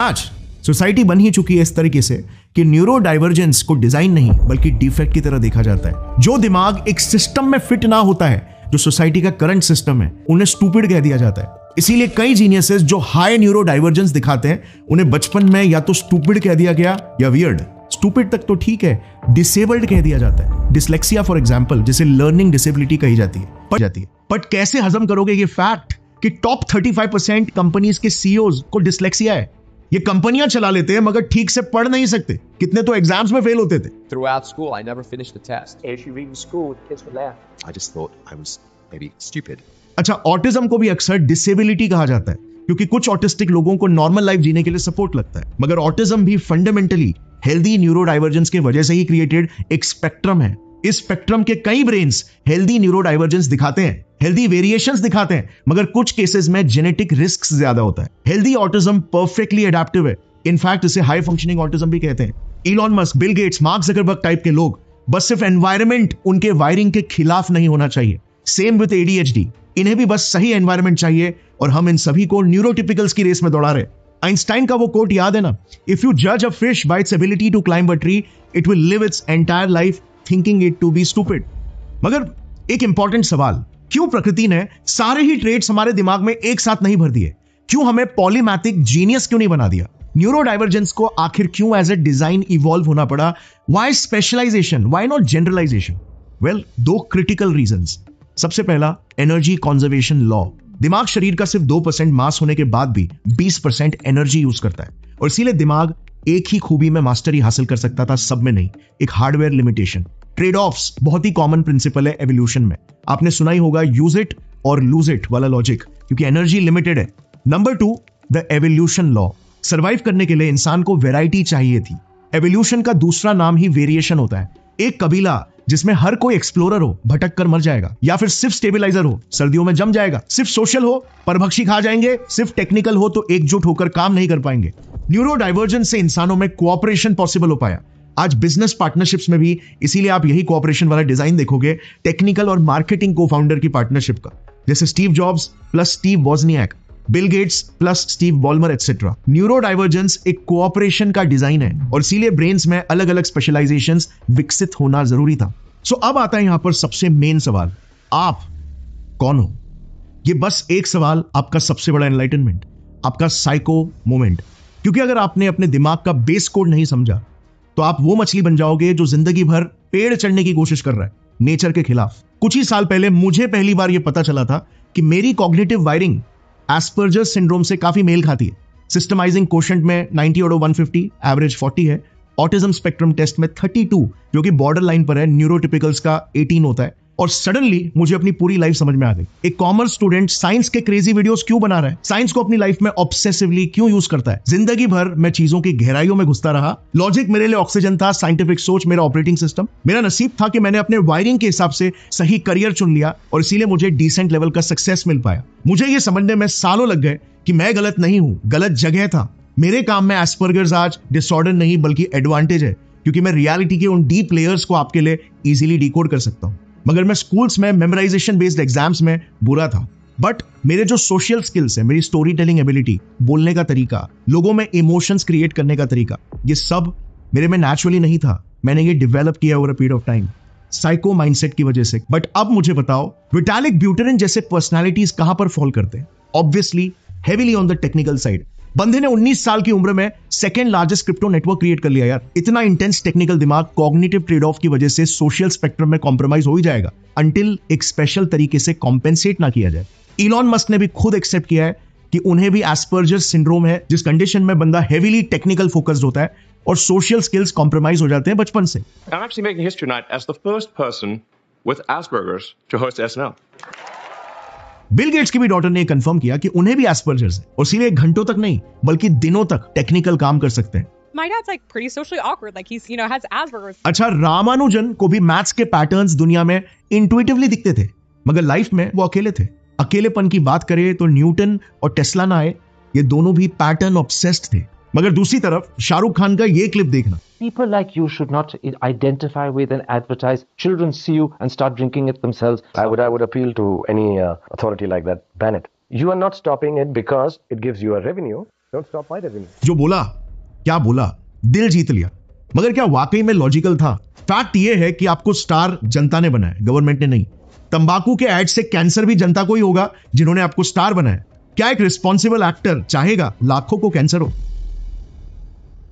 आज सोसाइटी बन ही चुकी है इस तरीके से कि न्यूरो डाइवर्जेंस को डिजाइन नहीं बल्कि डिफेक्ट की तरह देखा जाता है। जो दिमाग एक सिस्टम में फिट ना होता है, जो सोसाइटी का करंट सिस्टम है, उन्हें स्टूपिड कह दिया जाता है। इसीलिए कई जीनियसेस जो हाई न्यूरो डाइवर्जेंस दिखाते हैं, उन्हें बचपन में या तो स्टूपिड कह दिया गया या वियर्ड। स्टूपिड तक तो ठीक है, डिसेबल्ड कह दिया जाता है। डिसलेक्सिया फॉर एग्जांपल, जिसे लर्निंग डिसेबिलिटी कही जाती है। बट कैसे हजम करोगे ये फैक्ट कि टॉप 35% कंपनीज के सीईओज को डिसलेक्सिया है? ये कंपनियां चला लेते हैं मगर ठीक से पढ़ नहीं सकते। कितने तो एग्जाम्स में फेल होते थे। Throughout school, I never finished the test. As you read in school, kids would laugh. I just thought I was maybe stupid. अच्छा, ऑटिज्म को भी अक्सर डिसेबिलिटी कहा जाता है क्योंकि कुछ ऑटिस्टिक लोगों को नॉर्मल लाइफ जीने के लिए सपोर्ट लगता है, मगर ऑटिज्म भी फंडामेंटली हेल्दी न्यूरो डाइवर्जेंस की वजह से ही क्रिएटेड एक स्पेक्ट्रम है। इस स्पेक्ट्रम के कई ब्रेन्स हेल्दी न्यूरो डाइवर्जेंस दिखाते हैं, हेल्दी वेरिएशंस दिखाते हैं, मगर कुछ केसेस में जेनेटिक रिस्क ज्यादा होता है। हेल्दी ऑटिज्म परफेक्टली एडेप्टिव है। इनफैक्ट इसे हाई फंक्शनिंग ऑटिज्म भी कहते हैं। Elon Musk, Bill Gates, mark Zuckerberg type के लोग, बस सिर्फ एनवायरमेंट उनके वायरिंग के खिलाफ नहीं होना चाहिए। सेम विद एडीएचडी, इन्हें भी बस सही एनवायरमेंट चाहिए और हम इन सभी को न्यूरोटिपिकल्स की रेस में दौड़ा रहे। आइंस्टाइन का वो कोट याद है ना, इफ यू जज a fish by its ability to climb a tree, it will live its entire life thinking it to be stupid. मगर एक इंपॉर्टेंट सवाल, क्यों प्रकृति ने सारे ही ट्रेड्स हमारे दिमाग में एक साथ नहीं भर दिए? क्यों हमें पॉलीमैथिक जीनियस क्यों नहीं बना दिया? न्यूरो डाइवर्जेंस को आखिर क्यों एज ए डिजाइन इवॉल्व होना पड़ा? Why specialization, why not generalization? Well, दो क्रिटिकल रीजंस। सबसे पहला, एनर्जी कंजर्वेशन लॉ। दिमाग शरीर का सिर्फ 2% मास होने के बाद भी 20% एनर्जी यूज करता है, और इसीलिए दिमाग एक ही खूबी में मास्टरी हासिल कर सकता था, सब में नहीं। एक हार्डवेयर लिमिटेशन। ट्रेड ऑफ्स बहुत ही कॉमन प्रिंसिपल है एवोल्यूशन में। आपने सुना ही होगा यूज इट और लूज इट वाला लॉजिक, क्योंकि एनर्जी लिमिटेड है। Number 2, the evolution law. Survive करने के लिए इंसान को वैरायटी चाहिए थी। एवोल्यूशन का दूसरा नाम ही वेरिएशन होता है। एक कबीला जिसमें हर कोई एक्सप्लोरर हो, भटक कर मर जाएगा, या फिर सिर्फ स्टेबलाइजर हो, सर्दियों में जम जाएगा। सिर्फ सोशल हो, परभक्षी खा जाएंगे। सिर्फ टेक्निकल हो तो एकजुट होकर काम नहीं कर पाएंगे। न्यूरो डाइवर्जेंस से इंसानों में कोऑपरेशन पॉसिबल हो पाया। आज बिजनेस पार्टनरशिप्स में भी इसीलिए आप यही कोऑपरेशन वाला डिजाइन देखोगे, टेक्निकल और मार्केटिंग को फाउंडर की पार्टनरशिप का, जैसे Steve Jobs plus Steve Wozniak, Bill Gates plus Steve Ballmer etcetera. Neurodivergence एक कोऑपरेशन का डिजाइन है और इसीलिए ब्रेन्स में अलग अलग स्पेशलाइजेशंस विकसित होना जरूरी था। सो अब आता है यहां पर सबसे मेन सवाल, आप कौन हो? ये बस एक सवाल, आपका सबसे बड़ा एनलाइटनमेंट, आपका साइको मोमेंट। क्योंकि अगर आपने अपने दिमाग का बेस कोड नहीं समझा तो आप वो मछली बन जाओगे जो जिंदगी भर पेड़ चढ़ने की कोशिश कर रहा है नेचर के खिलाफ। कुछ ही साल पहले मुझे पहली बार यह पता चला था कि मेरी कॉग्निटिव वायरिंग एस्पर्जर सिंड्रोम से काफी मेल खाती है। सिस्टमाइजिंग कोशेंट में 90 out of 150, एवरेज 40 है। ऑटिज्म स्पेक्ट्रम टेस्ट में 32, जो कि बॉर्डर लाइन पर है, न्यूरोटिपिकल्स का 18 होता है। और सडनली मुझे अपनी पूरी लाइफ समझ में आ गई। एक कॉमर्स स्टूडेंट साइंस के क्रेजी वीडियोस क्यों बना रहा है, साइंस को अपनी लाइफ में ऑब्सेसिवली क्यों यूज करता है। जिंदगी भर मैं चीजों की गहराइयों में घुसता रहा। लॉजिक मेरे लिए ऑक्सीजन था, साइंटिफिक सोच मेरा ऑपरेटिंग सिस्टम। मेरा नसीब था कि मैंने अपने वायरिंग के हिसाब से सही करियर चुन लिया और इसीलिए मुझे डिसेंट लेवल का सक्सेस मिल पाया। मुझे ये समझने में सालों लग गए कि मैं गलत नहीं हूं, गलत जगह था। मेरे काम में एस्पर्गर्स आज डिसऑर्डर नहीं बल्कि एडवांटेज है, क्योंकि मैं रियलिटी के उन डीप लेयर्स को आपके लिए इजीली डिकोड कर सकता हूं। मगर मैं स्कूल्स में मेमोराइजेशन बेस्ड एग्जाम्स में बुरा था, बट मेरे जो सोशल स्किल्स है, मेरी स्टोरी टेलिंग एबिलिटी, बोलने का तरीका, लोगों में इमोशंस क्रिएट करने का तरीका, ये सब मेरे में नेचुरली नहीं था। मैंने ये डेवलप किया over a period of time, psycho mindset की वजह से। बट अब मुझे बताओ, विटालिक ब्यूटेरिन जैसे पर्सनालिटीज कहां पर फॉल करते हैं? Obviously heavily on the technical side. बंदे ने 19 साल की उम्र में second largest crypto network create कर लिया यार। इतना इंटेंस टेक्निकल दिमाग कॉग्निटिव ट्रेड ऑफ की वजह से सोशल स्पेक्ट्रम में कॉम्प्रोमाइज हो ही जाएगा, अंटिल एक स्पेशल तरीके से कॉम्पेंसेट ना किया जाए। इलॉन मस्क ने भी खुद एक्सेप्ट किया है कि उन्हें भी एस्पर्जर सिंड्रोम है, जिस कंडीशन में बंदा हेवीली टेक्निकल फोकस्ड होता है और सोशल स्किल्स कॉम्प्रोमाइज हो जाते हैं बचपन से। I'm actually making history tonight as the first person with Asperger's to host SNL. Bill Gates की भी डॉटर ने कंफर्म किया कि उन्हें भी एस्पर्जर्स है और इसीलिए घंटों तक नहीं बल्कि दिनों तक टेक्निकल काम कर सकते हैं। My dad's like pretty socially awkward, like he's, has Asperger's. अच्छा, रामानुजन को भी मैथ्स के पैटर्न्स दुनिया में इंट्यूटिवली दिखते थे, मगर लाइफ में वो अकेले थे। अकेलेपन की बात करें तो न्यूटन और टेस्ला ना आए, ये दोनों भी पैटर्न ऑब्सेस्ड थे। मगर दूसरी तरफ शाहरुख खान का ये क्लिप देखना। People like you should not identify with and advertise. Children see you and start drinking it themselves. I would appeal to any authority like that. Ban it. You are not stopping it because it gives you a revenue. Don't stop fighting. जो बोला, क्या बोला, दिल जीत लिया, मगर क्या वाकई में लॉजिकल था? फैक्ट ये है कि आपको स्टार जनता ने बनाया, गवर्नमेंट ने नहीं। तंबाकू के एड से कैंसर भी जनता को ही होगा जिन्होंने आपको स्टार बनाया। क्या एक रिस्पॉन्सिबल एक्टर चाहेगा लाखों को कैंसर हो?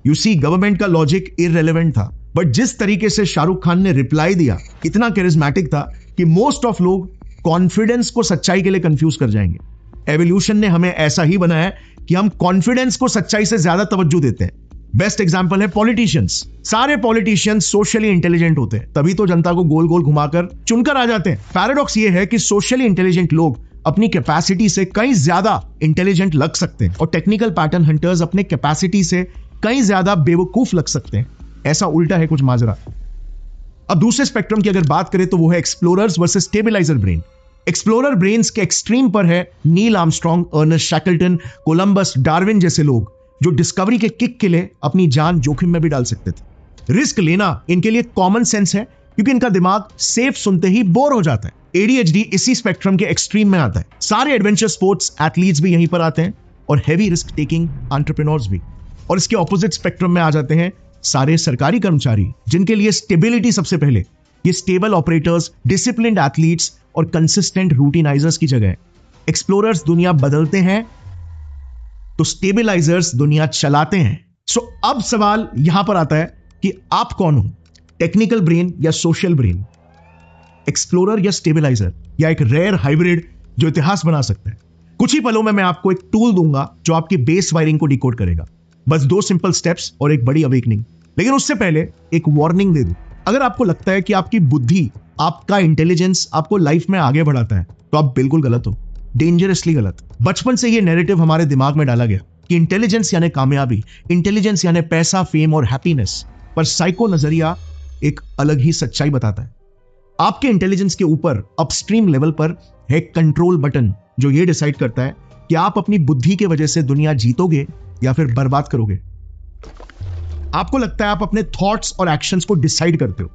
यू सी, गवर्नमेंट का लॉजिक इररिलेवेंट था, बट जिस तरीके से शाहरुख खान ने रिप्लाई दिया इतना कैरिज्मेटिक था कि मोस्ट ऑफ लोग कॉन्फिडेंस को सच्चाई के लिए कंफ्यूज कर जाएंगे। एवोल्यूशन ने हमें ऐसा ही बनाया कि हम कॉन्फिडेंस को सच्चाई से ज्यादा तवज्जो देते हैं। बेस्ट एग्जांपल है पॉलिटिशियंस। सारे पॉलिटिशियंस सोशली इंटेलिजेंट होते हैं, तभी तो जनता को गोल गोल घुमाकर चुनकर आ जाते हैं। पैराडॉक्स ये है कि सोशली इंटेलिजेंट लोग अपनी कैपेसिटी से कहीं ज्यादा इंटेलिजेंट लग सकते हैं और टेक्निकल पैटर्न हंटर्स अपने कैपेसिटी से कहीं ज्यादा बेवकूफ लग सकते हैं। ऐसा उल्टा है कुछ माजरा। अब दूसरे स्पेक्ट्रम की अगर बात करें तो वो है explorers versus stabilizer brain. Explorer brains के एक्सट्रीम पर है Neil Armstrong, Ernest Shackleton, Columbus, Darwin जैसे लोग जो डिस्कवरी के किक के लिए अपनी जान जोखिम में भी डाल सकते थे। रिस्क लेना इनके लिए कॉमन सेंस है क्योंकि इनका दिमाग सेफ सुनते ही बोर हो जाता है। ADHD इसी स्पेक्ट्रम के एक्सट्रीम में आता है। सारे एडवेंचर स्पोर्ट्स एथलीट्स भी यहीं पर आते हैं और हैवी रिस्क टेकिंग एंटरप्रेन्योर्स भी। और इसके ऑपोजिट स्पेक्ट्रम में आ जाते हैं सारे सरकारी कर्मचारी जिनके लिए स्टेबिलिटी सबसे पहले। ये स्टेबल ऑपरेटर्स, डिसिप्लिन्ड एथलीट्स और कंसिस्टेंट रूटीनाइजर्स की जगह है। एक्सप्लोरर्स दुनिया बदलते हैं तो स्टेबलाइजर्स दुनिया चलाते हैं। सो अब सवाल यहां पर आता है कि आप कौन हो, टेक्निकल ब्रेन या सोशल ब्रेन, एक्सप्लोरर या स्टेबलाइजर, या एक रेयर हाइब्रिड जो इतिहास बना सकता है। कुछ ही पलों में मैं आपको एक टूल दूंगा जो आपकी बेस वायरिंग को डिकोड करेगा। बस 2 सिंपल स्टेप्स और एक बड़ी अवेकनिंग। लेकिन उससे पहले एक वार्निंग दे दूं। अगर आपको लगता है कि आपकी बुद्धि, आपका इंटेलिजेंस आपको लाइफ में आगे बढ़ाता है तो आप बिल्कुल गलत हो, डेंजरसली गलत। बचपन से ये नैरेटिव हमारे दिमाग में डाला गया कि इंटेलिजेंस यानी कामयाबी, इंटेलिजेंस यानी पैसा, फेम और हैप्पीनेस। पर साइको नजरिया एक अलग ही सच्चाई बताता है। आपके इंटेलिजेंस के ऊपर अपस्ट्रीम लेवल पर है कंट्रोल बटन जो ये डिसाइड करता है कि आप अपनी बुद्धि की वजह से दुनिया जीतोगे या फिर बर्बाद करोगे। आपको लगता है आप अपने थॉट्स और एक्शंस को डिसाइड करते हो,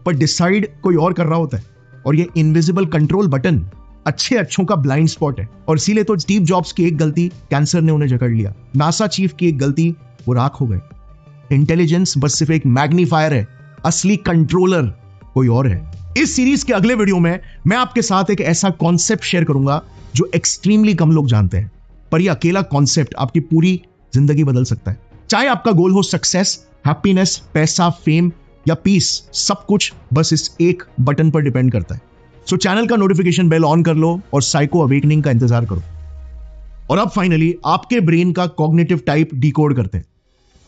पर डिसाइड कोई और कर रहा होता है। और ये इनविजिबल कंट्रोल बटन अच्छों का ब्लाइंड स्पॉट है। और इसीलिए तो स्टीव जॉब्स की एक गलती कैंसर ने उन्हें जकड़ लिया, नासा चीफ की एक गलती वो राख हो गए। इंटेलिजेंस बस सिर्फ एक मैग्नीफायर है, असली कंट्रोलर कोई और है। इस सीरीज के अगले वीडियो में मैं आपके साथ एक ऐसा कॉन्सेप्ट शेयर करूंगा जो एक्सट्रीमली कम लोग जानते हैं, पर यह अकेला कॉन्सेप्ट आपकी पूरी जिंदगी बदल सकता है। चाहे आपका गोल हो सक्सेस, हैप्पीनेस, पैसा, फेम या पीस, सब कुछ बस इस एक बटन पर डिपेंड करता है। सो चैनल का नोटिफिकेशन बेल ऑन कर लो और साइको अवेकनिंग का इंतजार करो। और अब फाइनली आपके ब्रेन का कॉग्निटिव टाइप डिकोड करते हैं।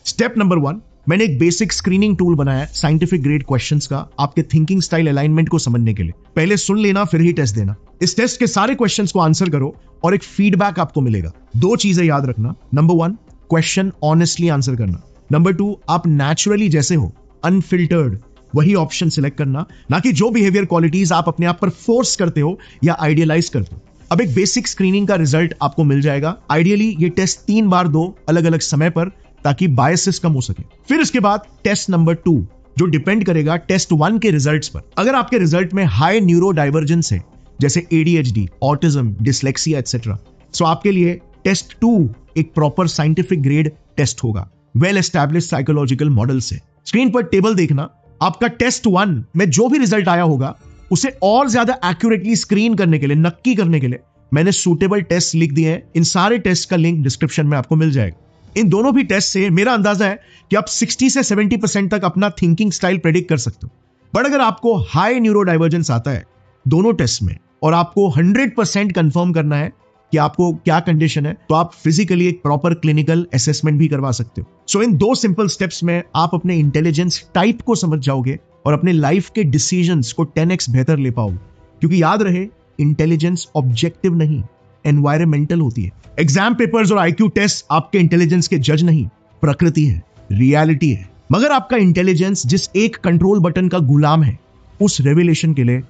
स्टेप नंबर 1, मैंने एक बेसिक स्क्रीनिंग टूल बनाया साइंटिफिक ग्रेड क्वेश्चंस का आपके थिंकिंग स्टाइल अलाइनमेंट को समझने के लिए। पहले सुन लेना फिर ही टेस्ट देना। इस टेस्ट के सारे क्वेश्चंस को आंसर करो और एक फीडबैक आपको मिलेगा। 2 चीजें याद रखना। नंबर 1, क्वेश्चन ऑनेस्टली आंसर करना। नंबर 2, आप नेचुरली जैसे हो, अनफिल्टर्ड, वही ऑप्शन सिलेक्ट करना, ना कि जो बिहेवियर क्वालिटीज आप अपने आप पर फोर्स करते हो या आइडियलाइज करते हो। अब एक बेसिक स्क्रीनिंग का रिजल्ट आपको मिल जाएगा। आइडियली ये टेस्ट 3 बार दो अलग अलग समय पर ताकि बायसेस कम हो सके। फिर इसके बाद टेस्ट नंबर 2 जो डिपेंड करेगा टेस्ट 1 के रिजल्ट्स पर। अगर आपके रिजल्ट में हाई न्यूरो डाइवर्जेंस है जैसे ADHD, ऑटिज्म, डिसलेक्सिया एटसेट्रा, सो आपके लिए टेस्ट 2 एक प्रॉपर साइंटिफिक ग्रेड टेस्ट होगा, वेल एस्टैब्लिश्ड साइकोलॉजिकल मॉडल से। स्क्रीन पर टेबल देखना। आपका टेस्ट 1 में जो भी रिजल्ट आया होगा उसे और ज्यादा एक्यूरेटली स्क्रीन करने के लिए, नक्की करने के लिए मैंने सूटेबल टेस्ट लिख दिए हैं। इन सारे टेस्ट का लिंक डिस्क्रिप्शन में आपको मिल जाएगा। इन दोनों भी टेस्ट से मेरा अंदाजा है कि आप 60 से 70% तक अपना थिंकिंग स्टाइल प्रेडिक्ट कर सकते हो। बट अगर आपको हाई न्यूरो डाइवर्जेंस आता है दोनों टेस्ट में और आपको 100% कंफर्म करना है कि आपको क्या कंडीशन है, तो आप फिजिकली एक प्रॉपर क्लिनिकल असेसमेंट भी करवा सकते हो। सो इन 2 सिंपल स्टेप्स में आप अपने इंटेलिजेंस टाइप को समझ जाओगे और अपने लाइफ के डिसीजंस को 10x बेहतर ले पाओगे। क्योंकि याद रहे, इंटेलिजेंस ऑब्जेक्टिव नहीं, एनवायरमेंटल होती है। एग्जाम पेपर्स और IQ टेस्ट आपके इंटेलिजेंस के जज नहीं, प्रकृति है, रियलिटी है। मगर आपका इंटेलिजेंस जिस एक कंट्रोल बटन का गुलाम है, उस रेवलेशन के लिए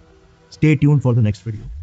stay tuned for the next video.